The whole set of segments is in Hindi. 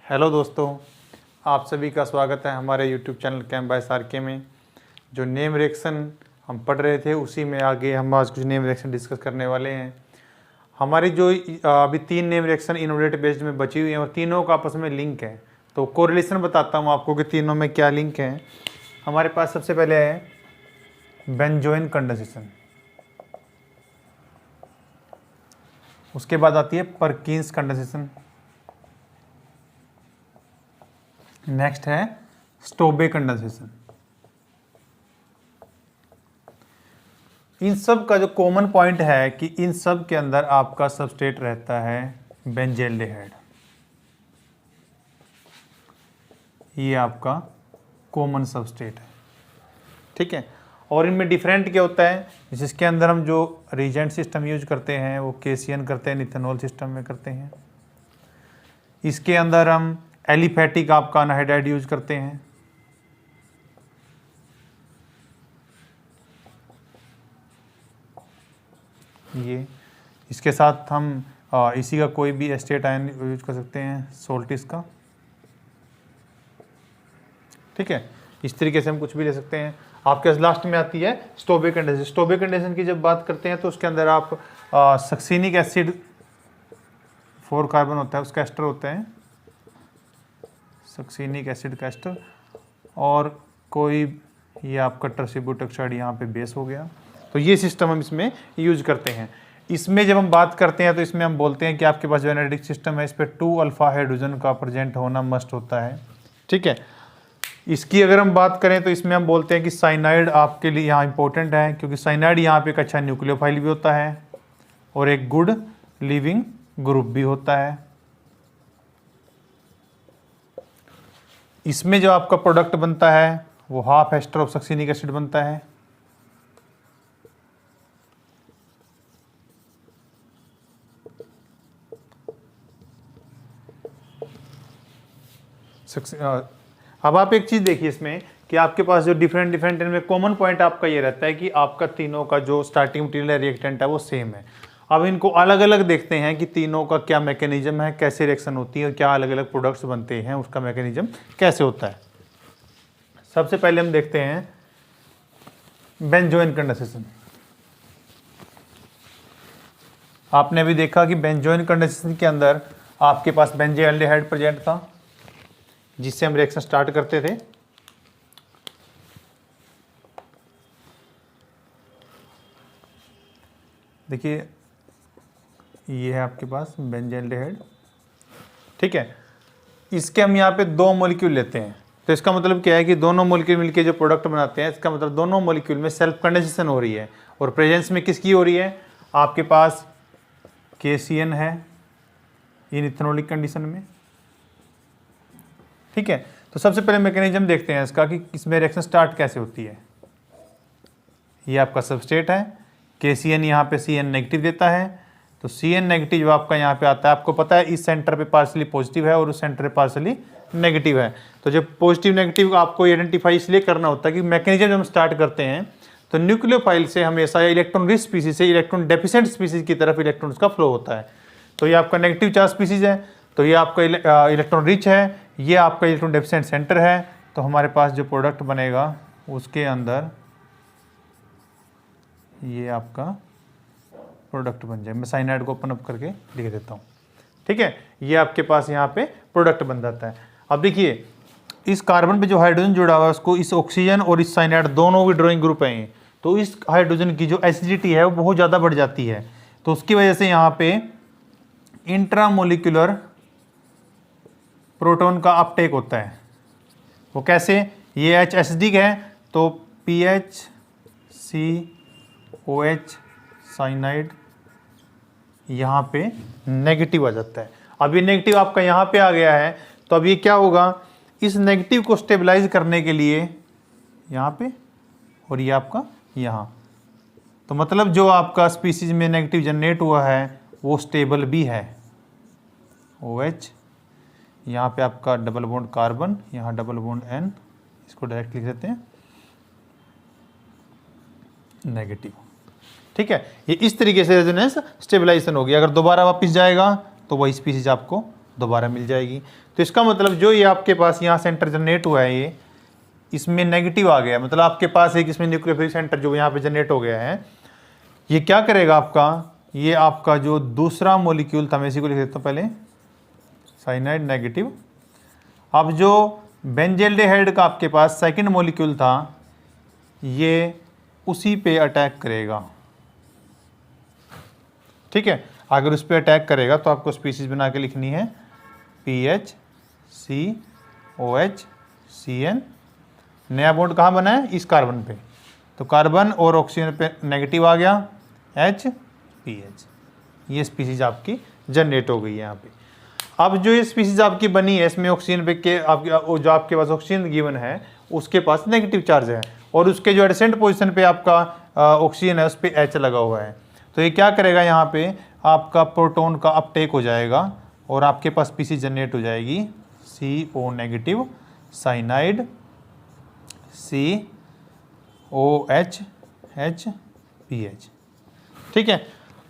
हेलो दोस्तों, आप सभी का स्वागत है हमारे YouTube channel camp by SRK में। जो नेम रिएक्शन हम पढ़ रहे थे उसी में आगे हम आज कुछ नेम रिएक्शन डिस्कस करने वाले हैं। हमारी जो अभी 3 नेम रिएक्शन इनोवेट बेस्ड में बची हुई हैं और तीनों का आपस में लिंक है। तो कोरिलेशन बताता हूँ आपको कि तीनों में क्या लिंक है। हमारे पास सबसे पहले है बेंजोइन कंडेंसेशन, उसके बाद आती है परकिंस कंडेंसेशन, नेक्स्ट है स्टोबे कंडेंसेशन। इन सब का जो कॉमन पॉइंट है कि इन सब के अंदर आपका सबस्ट्रेट रहता है बेंजेल्डिहाइड। ये आपका कॉमन सबस्ट्रेट है, ठीक है। और इनमें डिफरेंट क्या होता है, जिसके अंदर हम जो रिजेंट सिस्टम यूज करते हैं वो केसियन करते हैं, इथेनॉल सिस्टम में करते हैं। इसके अंदर हम एलिफेटिक आपका अनहाइड्राइड यूज करते हैं। ये इसके साथ हम इसी का कोई भी एस्टेट आयन यूज कर सकते हैं, सोल्टिस का, ठीक है। इस तरीके से हम कुछ भी ले सकते हैं। आपके लास्ट में आती है स्टोबे कंडेंसेशन। स्टोबे कंडेंसेशन की जब बात करते हैं तो उसके अंदर आप सक्सिनिक एसिड 4 कार्बन होता है, उसका एस्टर होता है सक्सिनिक एसिड का एस्टर, और कोई ये आपका टर्सिब्यूटेक्साइड यहाँ पे बेस हो गया। तो ये सिस्टम हम इसमें यूज करते हैं। इसमें जब हम बात करते हैं तो इसमें हम बोलते हैं कि आपके पास जो एनालिटिक सिस्टम है इस पर 2 अल्फा हाइड्रोजन का प्रेजेंट होना मस्ट होता है, ठीक है। इसकी अगर हम बात करें तो इसमें हम बोलते हैं कि साइनाइड आपके लिए यहाँ इंपॉर्टेंट है, क्योंकि साइनाइड यहाँ पे एक अच्छा न्यूक्लियोफाइल भी होता है और एक गुड लिविंग ग्रुप भी होता है। इसमें जो आपका प्रोडक्ट बनता है वो half ester of succinic acid बनता है। अब आप एक चीज देखिए इसमें कि आपके पास जो डिफरेंट इनमें कॉमन पॉइंट आपका ये रहता है कि आपका तीनों का जो स्टार्टिंग मटेरियल रिएक्टेंट है वो सेम है। अब इनको अलग अलग देखते हैं कि तीनों का क्या मैकेनिज्म है, कैसे रिएक्शन होती है और क्या अलग अलग प्रोडक्ट्स बनते हैं, उसका मैकेनिज्म कैसे होता है। सबसे पहले हम देखते हैं बेंजोइन कंडेंसेशन। आपने अभी देखा कि बेंजोइन कंडेंसेशन के अंदर आपके पास बेंजेल्डिहाइड प्रेजेंट था जिससे हम रिएक्शन स्टार्ट करते थे। देखिए ये है आपके पास बेंजेल्डिहाइड, ठीक है। इसके हम यहाँ पे 2 मॉलिक्यूल लेते हैं, तो इसका मतलब क्या है कि दोनों मॉलिक्यूल मिलके जो प्रोडक्ट बनाते हैं, इसका मतलब दोनों मॉलिक्यूल में सेल्फ कंडेंसेशन हो रही है। और प्रेजेंस में किसकी हो रही है, आपके पास केसीएन है इन इथेनॉलिक कंडीशन में, ठीक है। तो सबसे पहले मैकेनिज्म देखते हैं इसका कि इसमें रिएक्शन स्टार्ट कैसे होती है। ये आपका सबस्ट्रेट है, KCN यहाँ पे CN नेगेटिव देता है, तो CN नेगेटिव जो आपका यहाँ पे आता है, आपको पता है इस सेंटर पे पार्शली पॉजिटिव है और उस सेंटर पे पार्शली नेगेटिव है। तो जब पॉजिटिव नेगेटिव आपको आइडेंटिफाई इसलिए करना होता है कि मैकेनिज्म जब हम स्टार्ट करते हैं तो न्यूक्लियोफाइल से हमेशा इलेक्ट्रॉन रिच स्पीसीज से इलेक्ट्रॉन डेफिशिएंट स्पीसीज की तरफ इलेक्ट्रॉन्स का फ्लो होता है। तो ये आपका नेगेटिव चार्ज स्पीसीज है, तो ये आपका इलेक्ट्रॉन रिच है, ये आपका इलेक्ट्रॉन डेफिशिएंट सेंटर है। तो हमारे पास जो प्रोडक्ट बनेगा उसके अंदर ये आपका प्रोडक्ट बन जाए। मैं साइनाइड को ओपन अप करके लिख देता हूँ, ठीक है। ये आपके पास यहाँ पे प्रोडक्ट बन जाता है। अब देखिए इस कार्बन पे जो हाइड्रोजन जुड़ा हुआ है उसको इस ऑक्सीजन और इस साइनाइड दोनों की ड्राइंग ग्रुप है, तो इस हाइड्रोजन की जो एसिडिटी है वो बहुत ज़्यादा बढ़ जाती है। तो उसकी वजह से यहाँ पे इंट्रामोलिकुलर प्रोटॉन का अपटेक होता है। वो कैसे, ये H एसिडिक है तो PHCOH साइनाइड यहाँ पे नेगेटिव आ जाता है। अब ये नेगेटिव आपका यहाँ पे आ गया है, तो अब ये क्या होगा, इस नेगेटिव को स्टेबलाइज करने के लिए यहाँ पे और ये आपका यहाँ, तो मतलब जो आपका स्पीसीज में नेगेटिव जनरेट हुआ है वो स्टेबल भी है। OH यहाँ पे आपका डबल बॉन्ड कार्बन, यहाँ डबल बॉन्ड N, इसको डायरेक्ट लिख देते हैं नेगेटिव, ठीक है। ये इस तरीके से रेजोनेंस स्टेबलाइजेशन होगी। अगर दोबारा वापस जाएगा तो वही स्पीसीज आपको दोबारा मिल जाएगी। तो इसका मतलब जो ये आपके पास यहाँ सेंटर जनरेट हुआ है, ये इसमें नेगेटिव आ गया, मतलब आपके पास एक इसमें न्यूक्लियोफिलिक सेंटर जो यहाँ पे जनरेट हो गया है, ये क्या करेगा आपका, ये आपका जो दूसरा मॉलिक्यूल था, मैं इसी को लिख देता हूँ पहले, साइनाइड नेगेटिव। अब जो बेंजल्डेहाइड का आपके पास सेकंड मॉलिक्यूल था, ये उसी पे अटैक करेगा, ठीक है। अगर उस पर अटैक करेगा तो आपको स्पीसीज बना के लिखनी है PHCOHCN। नया बॉन्ड कहाँ बना है, इस कार्बन पे, तो कार्बन और ऑक्सीजन पे नेगेटिव आ गया, HPH। ये स्पीसीज आपकी जनरेट हो गई है यहाँ पे। अब जो ये स्पीसीज आपकी बनी है, इसमें ऑक्सीजन पे के जो आपके पास ऑक्सीजन गिवन है उसके पास नेगेटिव चार्ज है, और उसके जो एडजेसेंट पोजीशन पे आपका ऑक्सीजन है उस पर H लगा हुआ है। तो ये क्या करेगा, यहाँ पे आपका प्रोटॉन का अपटेक हो जाएगा और आपके पास स्पीसीज जनरेट हो जाएगी CO नेगेटिव साइनाइड COHHPH, ठीक है।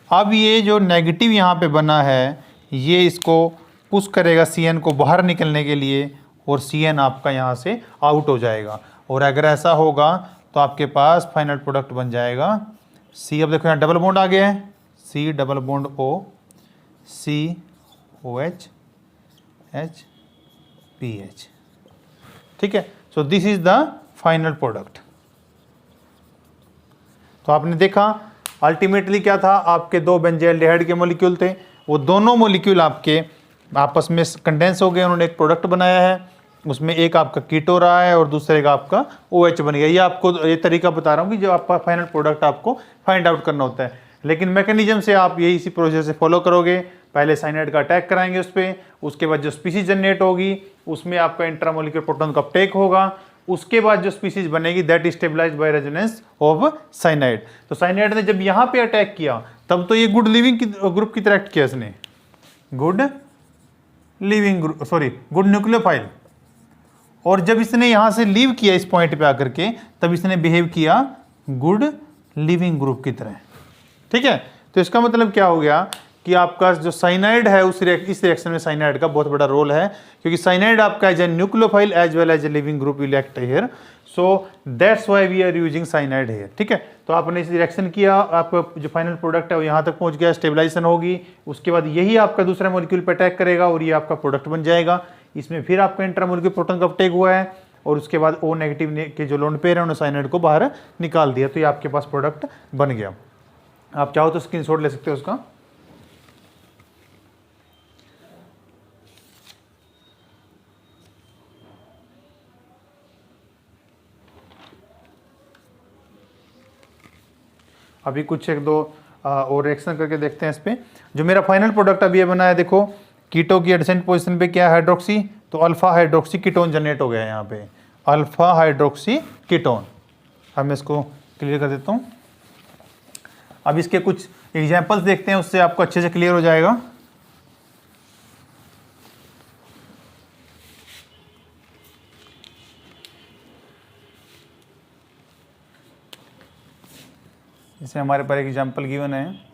अब ये जो नेगेटिव यहाँ पे बना है, ये इसको पुश करेगा CN को बाहर निकलने के लिए, और CN आपका यहाँ से आउट हो जाएगा। और अगर ऐसा होगा तो आपके पास फाइनल प्रोडक्ट बन जाएगा C। अब देखो यहाँ डबल बॉन्ड आ गया है, C double bond O COHHPH, ठीक है। So this is the final product. तो आपने देखा अल्टीमेटली क्या था, आपके दो बेंजल्डेहाइड के मॉलिक्यूल थे, वो दोनों मॉलिक्यूल आपके आपस में कंडेंस हो गए, उन्होंने एक प्रोडक्ट बनाया है, उसमें एक आपका कीटो रहा है और दूसरे का आपका OH बन गया। ये आपको ये तरीका बता रहा हूँ कि जो आपका फाइनल प्रोडक्ट आपको फाइंड आउट करना होता है। लेकिन मैकेनिज्म से आप यही इसी प्रोसेस से फॉलो करोगे, पहले साइनाइड का अटैक कराएंगे उस पर, उसके बाद जो स्पीसीज जनरेट होगी उसमें आपका इंट्रामोलिक्यूलर प्रोटॉन का अपटेक होगा, उसके बाद जो स्पीसीज बनेगी that is stabilized by resonance of cyanide. तो साइनाइड ने जब यहाँ पे अटैक किया तब तो ये गुड लिविंग ग्रुप की तरह एक्ट किया इसने, good leaving group, sorry good nucleophile. और जब इसने यहाँ से लीव किया इस पॉइंट पे आकर के, तब इसने बिहेव किया गुड लिविंग ग्रुप की तरह, ठीक है। तो इसका मतलब क्या हो गया कि आपका जो साइनाइड है इस रिएक्शन में साइनाइड का बहुत बड़ा रोल है, क्योंकि साइनाइड आपका as a nucleophile as well as a leaving group will act here, so that's why we are using cyanide here, ठीक है। तो आपने इस रिएक्शन किया, आपका जो फाइनल प्रोडक्ट है वो यहाँ तक पहुँच गया, स्टेबलाइजेशन होगी, उसके बाद यही आपका दूसरा मॉलिक्यूल पे अटैक करेगा और ये आपका प्रोडक्ट बन जाएगा। इसमें फिर आपका इंट्रामोलिक्यूलर प्रोटॉन का अपटेक हुआ है और उसके बाद O नेगेटिव के जो लोन पेयर है उन्होंने साइनाइड को बाहर निकाल दिया, तो ये आपके पास प्रोडक्ट बन गया। आप चाहो तो स्क्रीनशॉट ले सकते हो उसका। अभी कुछ एक दो और रिएक्शन करके देखते हैं इस पे। जो मेरा फाइनल प्रोडक्ट अभी ये बना है, देखो कीटो की एडजेसेंट पोजीशन पे क्या है, हाइड्रोक्सी, तो अल्फा हाइड्रोक्सी कीटोन जनरेट हो गया है यहाँ पे, अल्फा हाइड्रोक्सी कीटोन। अब मैं इसको क्लियर कर देता हूँ। अब इसके कुछ एग्जांपल्स देखते हैं, उससे आपको अच्छे से क्लियर हो जाएगा। जैसे हमारे पास एक एग्जांपल गिवन है,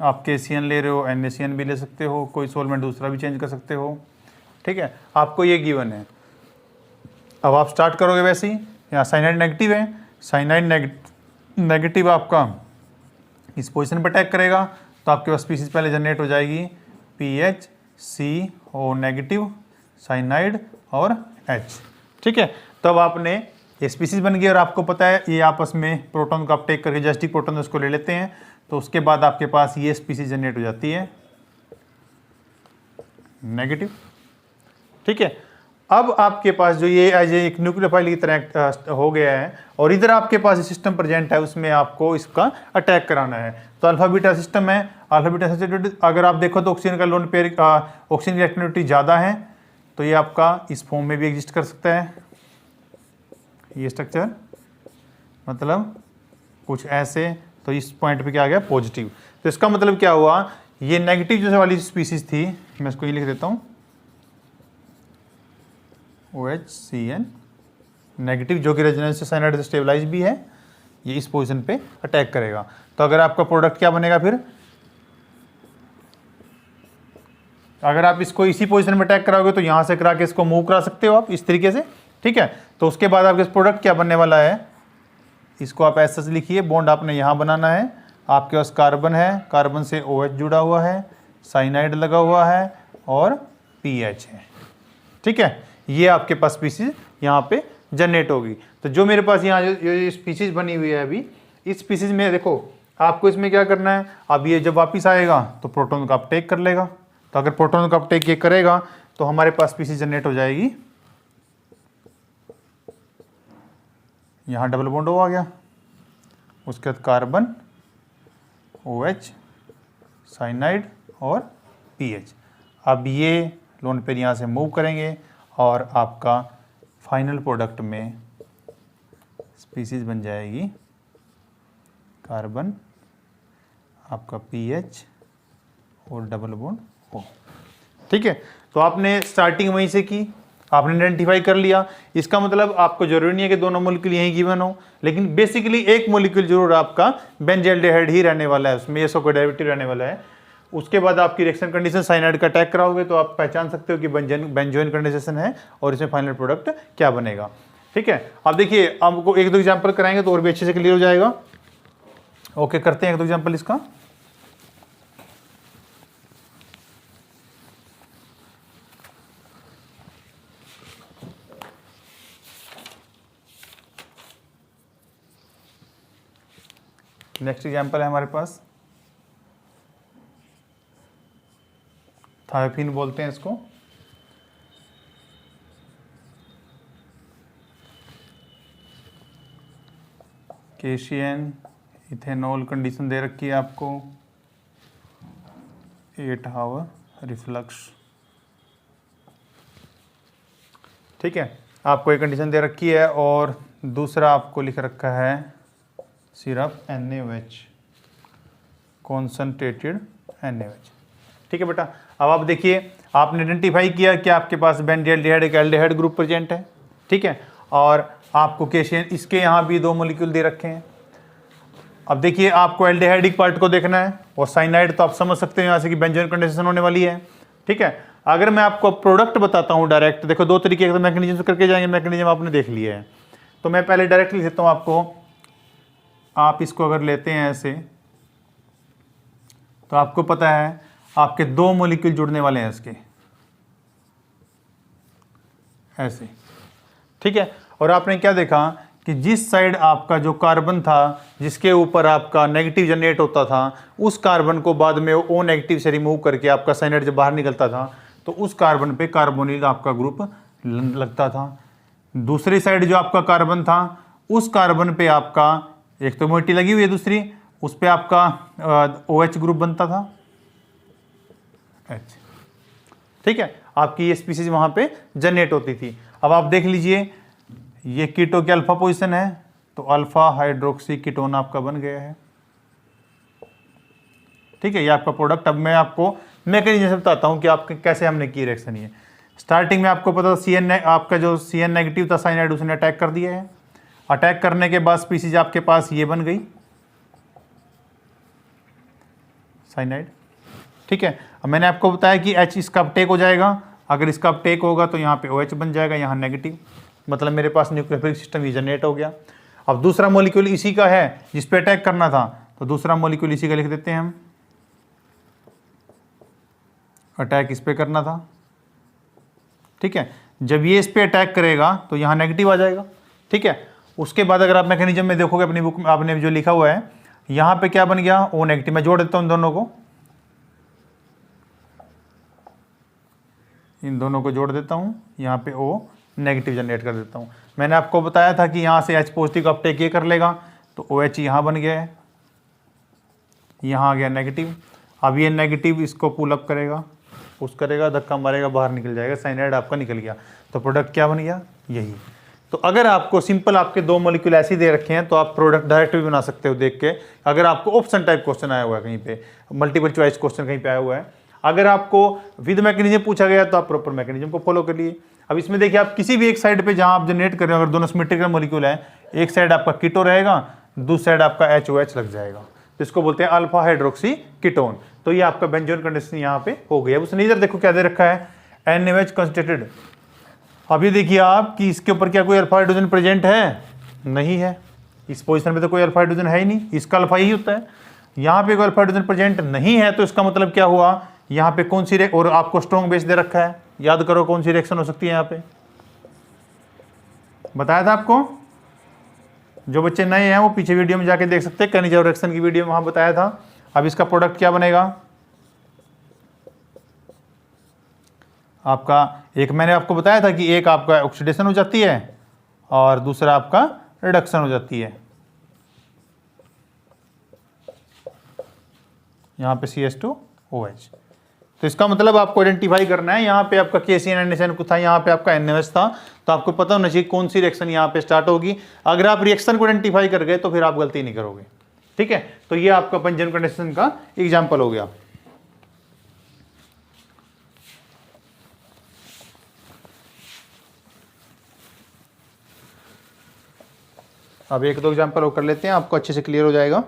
आप KCN ले रहे हो, NaCN भी ले सकते हो, कोई सॉल्वेंट दूसरा भी चेंज कर सकते हो, ठीक है। आपको ये गिवन है, अब आप स्टार्ट करोगे वैसे ही। यहाँ साइनाइड नेगेटिव है, साइनाइड नेगेटिव आपका इस पोजीशन पर अटैक करेगा, तो आपके पास स्पीसीज पहले जनरेट हो जाएगी PHCO नेगेटिव साइनाइड और H, ठीक है। तब आपने ये स्पीसीज बन गई और आपको पता है ये आपस में प्रोटॉन का अपटेक करके जस्टिक प्रोटॉन उसको ले लेते हैं, तो उसके बाद आपके पास ये स्पीसीज जनरेट हो जाती है नेगेटिव, ठीक है। अब आपके पास जो ये एज एक न्यूक्लियोफाइल की तरह हो गया है और इधर आपके पास सिस्टम प्रेजेंट है, उसमें आपको इसका अटैक कराना है। तो अल्फा बीटा सिस्टम है, अल्फा बीटा सिस्टम अगर आप देखो तो ऑक्सीजन का लोन पेयर ऑक्सीजन की एक्टिविटी ज़्यादा है, तो ये आपका इस फॉर्म में भी एग्जिस्ट कर सकता है। ये स्ट्रक्चर मतलब कुछ ऐसे, तो इस पॉइंट पे क्या आ गया पॉजिटिव। तो इसका मतलब क्या हुआ, ये नेगेटिव जो वाली स्पीसीज थी, मैं इसको ये लिख देता हूँ, OHCN नेगेटिव, जो कि रेजोनेंस साइनाइड से स्टेबलाइज भी है, ये इस पोजीशन पे अटैक करेगा। तो अगर आपका प्रोडक्ट क्या बनेगा फिर, अगर आप इसको इसी पोजीशन में अटैक कराओगे तो यहाँ से करा के इसको मूव करा सकते हो आप इस तरीके से, ठीक है। तो उसके बाद आपके प्रोडक्ट क्या बनने वाला है, इसको आप ऐसे से लिखिए, बॉन्ड आपने यहाँ बनाना है, आपके पास कार्बन है, कार्बन से OH जुड़ा हुआ है, साइनाइड लगा हुआ है और PH है, ठीक है। ये आपके पास स्पीसीज यहाँ पे जनरेट होगी। तो जो मेरे पास यहाँ जो स्पीसीज बनी हुई है अभी, इस स्पीसीज में देखो आपको इसमें क्या करना है, अब ये जब वापस आएगा तो प्रोटॉन का अपटेक कर लेगा। तो अगर प्रोटॉन का अपटेक ये करेगा तो हमारे पास स्पीसीज जनरेट हो जाएगी। यहाँ डबल बॉन्ड हो आ गया, उसके बाद कार्बन, OH, साइनाइड और PH। अब ये लोन पेयर यहाँ से मूव करेंगे और आपका फाइनल प्रोडक्ट में स्पीसीज बन जाएगी कार्बन, आपका PH और डबल बॉन्ड O, ठीक है। तो आपने स्टार्टिंग वहीं से की, आपने आइडेंटिफाई कर लिया। इसका मतलब आपको जरूरी नहीं है कि दोनों मोलिक्यूल यहीं गिवन हो, लेकिन बेसिकली एक मोलिक्यूल जरूर आपका बेंजल्डिहाइड ही रहने वाला है, उसमें इसका कोई डेरिवेटिव रहने वाला है। उसके बाद आपकी रिएक्शन कंडीशन साइनाइड का अटैक कराओगे तो आप पहचान सकते हो कि बेंजोइन कंडेंसेशन है और इसमें फाइनल प्रोडक्ट क्या बनेगा, ठीक है। अब देखिए, आपको एक दो एग्जाम्पल कराएंगे तो और भी अच्छे से क्लियर हो जाएगा। ओके, करते हैं एक दो एग्जाम्पल इसका। नेक्स्ट एग्जाम्पल है हमारे पास, थायोफिन बोलते हैं इसको। केशियन इथेनॉल कंडीशन दे रखी है आपको, 8 आवर रिफ्लक्स, ठीक है। आपको एक कंडीशन दे रखी है और दूसरा आपको लिख रखा है सिर्फ NaOH, कॉन्सनट्रेटेड NaOH, ठीक है बेटा। अब आप देखिए, आपने आइडेंटिफाई किया कि आपके पास बेंजल्डिहाइड एक एल्डिहाइड ग्रुप प्रेजेंट है, ठीक है, और आपको केशियन इसके यहाँ भी 2 मॉलिक्यूल दे रखे हैं। अब देखिए, आपको एल्डिहाइडिक पार्ट को देखना है और साइनाइड तो आप समझ सकते हैं यहाँ से कि बेंजोइन कंडेंसेशन होने वाली है, ठीक है। अगर मैं आपको प्रोडक्ट बताता हूँ डायरेक्ट, देखो 2 तरीके के मैकेनिज्म करके जाएंगे, मैकेनिज्म आपने देख लिया है। तो मैं पहले डायरेक्ट लिख देता हूँ आपको, आप इसको अगर लेते हैं ऐसे तो आपको पता है आपके 2 मॉलिक्यूल जुड़ने वाले हैं इसके, ऐसे, ठीक है। और आपने क्या देखा कि जिस साइड आपका जो कार्बन था जिसके ऊपर आपका नेगेटिव जनरेट होता था, उस कार्बन को बाद में O नेगेटिव से रिमूव करके आपका साइनाइड जब बाहर निकलता था तो उस कार्बन पे कार्बोनिल आपका ग्रुप लगता था। दूसरी साइड जो आपका कार्बन था, उस कार्बन पे आपका एक तो मोइटी लगी हुई है, दूसरी उस पे आपका OH ग्रुप बनता था, H, ठीक है। आपकी ये स्पीसीज वहां पे जनरेट होती थी। अब आप देख लीजिए, ये कीटो की अल्फा पोजीशन है तो अल्फा हाइड्रोक्सी कीटोन आपका बन गया है, ठीक है। ये आपका प्रोडक्ट। अब मैं आपको मैकेनिज्म से बताता हूं कि आपके कैसे हमने की रिएक्शन। ये स्टार्टिंग में आपको पता था CN आपका जो CN नेगेटिव था साइनाइड, उसने अटैक कर दिया है। अटैक करने के बाद स्पीसीज आपके पास ये बन गई साइनाइड, ठीक है। अब मैंने आपको बताया कि H इसका अपटेक हो जाएगा, अगर इसका अपटेक होगा तो यहाँ पे OH बन जाएगा, यहाँ नेगेटिव, मतलब मेरे पास न्यूक्लियोफिलिक सिस्टम ये जनरेट हो गया। अब दूसरा मॉलिक्यूल इसी का है जिस पे अटैक करना था, तो दूसरा मॉलिक्यूल इसी का लिख देते हैं हम, अटैक इस पे करना था, ठीक है। जब ये इस पे अटैक करेगा तो यहाँ नेगेटिव आ जाएगा, ठीक है। उसके बाद अगर आप मैकेनिज्म में देखोगे अपनी बुक में आपने जो लिखा हुआ है, यहाँ पे क्या बन गया, O नेगेटिव। मैं जोड़ देता हूँ दोनों को, इन दोनों को जोड़ देता हूँ, यहाँ पे O नेगेटिव जनरेट कर देता हूँ। मैंने आपको बताया था कि यहाँ से H पॉजिटिव का अपटेक ये कर लेगा, तो OH यहाँ बन गया है, यहाँ आ गया नेगेटिव। अब ये नेगेटिव इसको पुल अप करेगा, पुश करेगा, धक्का मारेगा, बाहर निकल जाएगा, साइनाइड आपका निकल गया। तो प्रोडक्ट क्या बन गया, यही। तो अगर आपको सिंपल आपके 2 मॉलिक्यूल ऐसे दे रखे हैं तो आप प्रोडक्ट डायरेक्ट भी बना सकते हो देख के। अगर आपको ऑप्शन टाइप क्वेश्चन आया हुआ है, कहीं पे मल्टीपल चॉइस क्वेश्चन कहीं पे आया हुआ है, अगर आपको विद मैकेनिज्म पूछा गया तो आप प्रॉपर मैकेनिज्म को फॉलो कर लिए। अब इसमें देखिए आप किसी भी एक साइड पे जहां आप जनरेट कर रहे हो, अगर दोनों सिमेट्रिकल मॉलिक्यूल है, एक साइड आपका कीटो रहेगा, दूसरी साइड आपका HOH लग जाएगा, तो इसको बोलते हैं अल्फा हाइड्रोक्सी कीटोन। तो ये आपका बेंजोन कंडीशन यहाँ पे हो गया। उसने इधर देखो क्या दे रखा है, NaOH कंस्टिट्यूटेड। अभी देखिए आप कि इसके ऊपर क्या कोई अल्फा हाइड्रोजन प्रेजेंट है, नहीं है, इस पोजीशन पे तो कोई अल्फा हाइड्रोजन है ही नहीं, इसका अल्फा ही होता है। यहाँ पे कोई अल्फा हाइड्रोजन प्रेजेंट नहीं है, तो इसका मतलब क्या हुआ, यहाँ पे कौन सी और आपको स्ट्रॉन्ग बेस दे रखा है, याद करो कौन सी रिएक्शन हो सकती है यहाँ पे, बताया था आपको। जो बच्चे नए हैं वो पीछे वीडियो में जाके देख सकते हैं, कैनिजा रिएक्शन की वीडियो में वहां बताया था। अब इसका प्रोडक्ट क्या बनेगा आपका, एक मैंने आपको बताया था कि एक आपका ऑक्सीडेशन हो जाती है और दूसरा आपका रिडक्शन हो जाती है। यहाँ पे CH2OH, तो इसका मतलब आपको आइडेंटिफाई करना है, यहाँ पे आपका KCN NaCN कुछ था, यहाँ पे आपका NaOH था, तो आपको पता होना चाहिए कौन सी रिएक्शन यहाँ पे स्टार्ट होगी। अगर आप रिएक्शन को आइडेंटिफाई कर गए तो फिर आप गलती नहीं करोगे, ठीक है। तो ये आपका बेंजोन कंडीशन का एग्जाम्पल हो गया। अब एक दो एग्जाम्पल और कर लेते हैं, आपको अच्छे से क्लियर हो जाएगा।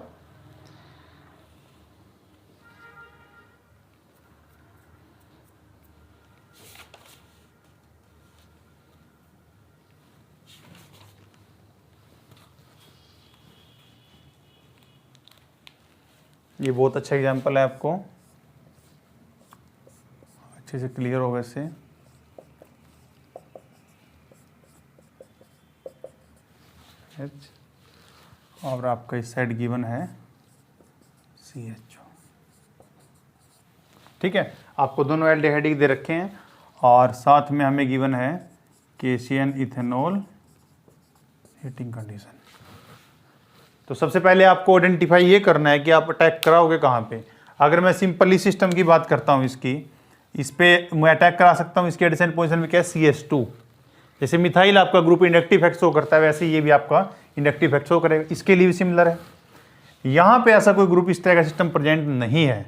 ये बहुत अच्छा एग्जाम्पल है, आपको अच्छे से क्लियर होगा इससे। और आपका इस साइड गिवन है CHO, ठीक है। आपको दोनों एल्डिहाइड दे रखे हैं और साथ में हमें गिवन है KCN इथेनॉल हीटिंग कंडीशन। तो सबसे पहले आपको आइडेंटिफाई ये करना है कि आप अटैक कराओगे कहाँ पे। अगर मैं सिंपली सिस्टम की बात करता हूँ, इसकी इस पे मैं अटैक करा सकता हूँ, इसके एडिशन पोजीशन में क्या है CH2। जैसे मिथाइल आपका ग्रुप इंडक्टिव इफेक्ट शो करता है, वैसे ये भी आपका इंडक्टिव इफेक्ट शो करेगा, इसके लिए भी सिमिलर है। यहाँ पे ऐसा कोई ग्रुप इस तरह का सिस्टम प्रेजेंट नहीं है,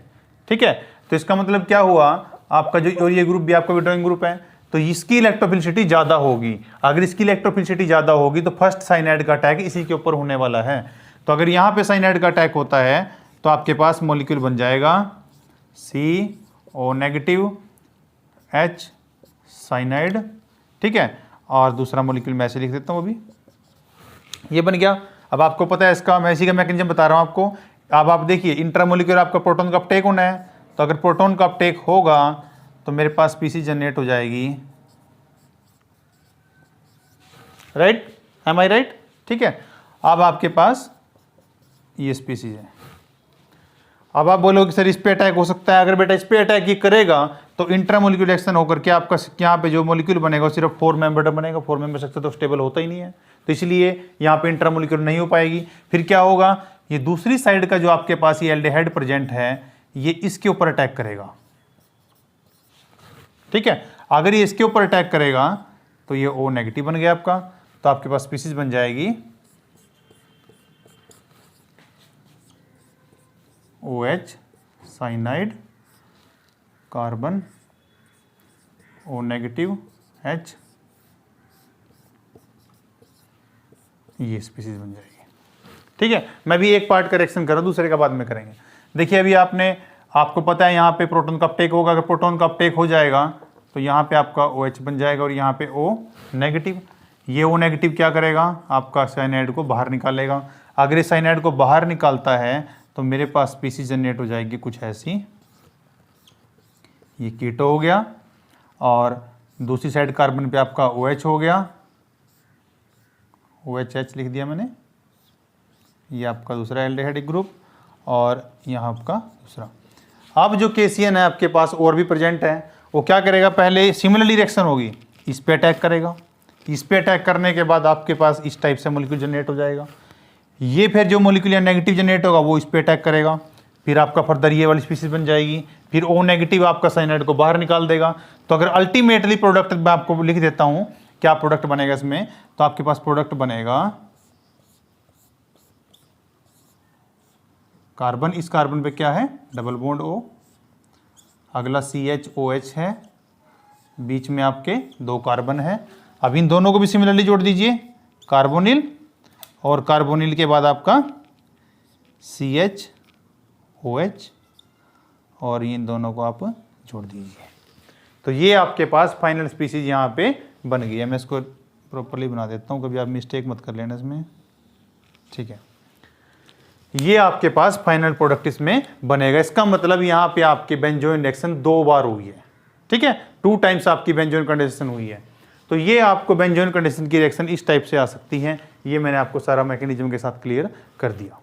ठीक है। तो इसका मतलब क्या हुआ, आपका जो और ये ग्रुप भी आपका विड्रॉइंग ग्रुप है, तो इसकी इलेक्ट्रोफिलिसिटी ज़्यादा होगी। अगर इसकी इलेक्ट्रोफिलिसिटी ज़्यादा होगी तो फर्स्ट साइनाइड का अटैक इसी के ऊपर होने वाला है। तो अगर यहाँ पे साइनाइड का अटैक होता है तो आपके पास मॉलिक्यूल बन जाएगा CO नेगेटिव H साइनाइड, ठीक है। और दूसरा मॉलिक्यूल मैं ऐसे लिख देता हूँ, अभी ये बन गया। अब आपको पता है इसका, मैं इसी का मैकेनिज्म बता रहा हूँ आपको। अब आप देखिए इंट्रामोलिक्यूलर आपका प्रोटॉन का अपटेक होना है, तो अगर प्रोटॉन का अपटेक होगा तो मेरे पास स्पीसीज जनरेट हो जाएगी, राइट, एम आई राइट, ठीक है। अब आपके पास ये स्पीसीज है। अब आप बोलोगे सर इस पे अटैक हो सकता है, अगर बेटा इस पे अटैक ये करेगा तो इंट्रामोलिक्यूलर एक्शन होकर के आपका यहाँ पे जो मॉलिक्यूल बनेगा वो सिर्फ 4 मेंबर बनेगा। 4 मेंबर स्ट्रक्चर तो स्टेबल होता ही नहीं है, तो इसलिए यहाँ पे इंट्रामोलिक्यूलर नहीं हो पाएगी। फिर क्या होगा, ये दूसरी साइड का जो आपके पास ये एल्डिहाइड प्रेजेंट है ये इसके ऊपर अटैक करेगा, ठीक है। अगर ये इसके ऊपर अटैक करेगा तो ये O नेगेटिव बन गया आपका, तो आपके पास स्पीसीज बन जाएगी OH cyanide carbon O negative H, ये स्पीसीज बन जाएगी, ठीक है। मैं भी एक पार्ट का रिएक्शन कर रहा हूं, दूसरे का बाद में करेंगे। देखिए अभी आपको पता है यहाँ पे प्रोटॉन का अपटेक होगा, अगर प्रोटॉन का अपटेक हो जाएगा तो यहाँ पे आपका OH बन जाएगा और यहाँ पे O नेगेटिव। ये O नेगेटिव क्या करेगा, आपका साइनाइड को बाहर निकालेगा। अगर इस साइनाइड को बाहर निकालता है तो मेरे पास स्पीसीज जनरेट हो जाएगी कुछ ऐसी, ये कीटो हो गया और दूसरी साइड कार्बन पे आपका OH हो गया, OHH लिख दिया मैंने, ये आपका दूसरा एल्डिहाइड ग्रुप और यहाँ आपका दूसरा। अब जो KCN है आपके पास और भी प्रेजेंट है, वो क्या करेगा, पहले सिमिलरली रिएक्शन होगी, इस पे अटैक करेगा, इस पे अटैक करने के बाद आपके पास इस टाइप से मॉलिक्यूल जनरेट हो जाएगा। ये फिर जो मॉलिक्यूल नेगेटिव जनरेट होगा वो इस पे अटैक करेगा, फिर आपका फर्दर ये वाली स्पीसीज बन जाएगी, फिर O नेगेटिव आपका साइनाइड को बाहर निकाल देगा। तो अगर अल्टीमेटली प्रोडक्ट मैं आपको लिख देता हूँ क्या प्रोडक्ट बनेगा इसमें, तो आपके पास प्रोडक्ट बनेगा कार्बन, इस कार्बन पे क्या है डबल बॉन्ड O, अगला CHOH है बीच में आपके 2 कार्बन है। अब इन दोनों को भी सिमिलरली जोड़ दीजिए, कार्बोनिल और कार्बोनिल के बाद आपका CH OH और इन दोनों को आप जोड़ दीजिए। तो ये आपके पास फाइनल स्पीसीज यहाँ पे बन गई है। मैं इसको प्रॉपर्ली बना देता हूँ, कभी आप मिस्टेक मत कर लेना इसमें, ठीक है। ये आपके पास फाइनल प्रोडक्ट इसमें बनेगा। इसका मतलब यहाँ पे आपकी बेंजोइन रिएक्शन 2 बार हुई है, ठीक है, 2 टाइम्स आपकी बेंजोइन कंडेंसेशन हुई है। तो ये आपको बेंजोइन कंडेंसेशन की रिएक्शन इस टाइप से आ सकती है। ये मैंने आपको सारा मैकेनिज्म के साथ क्लियर कर दिया।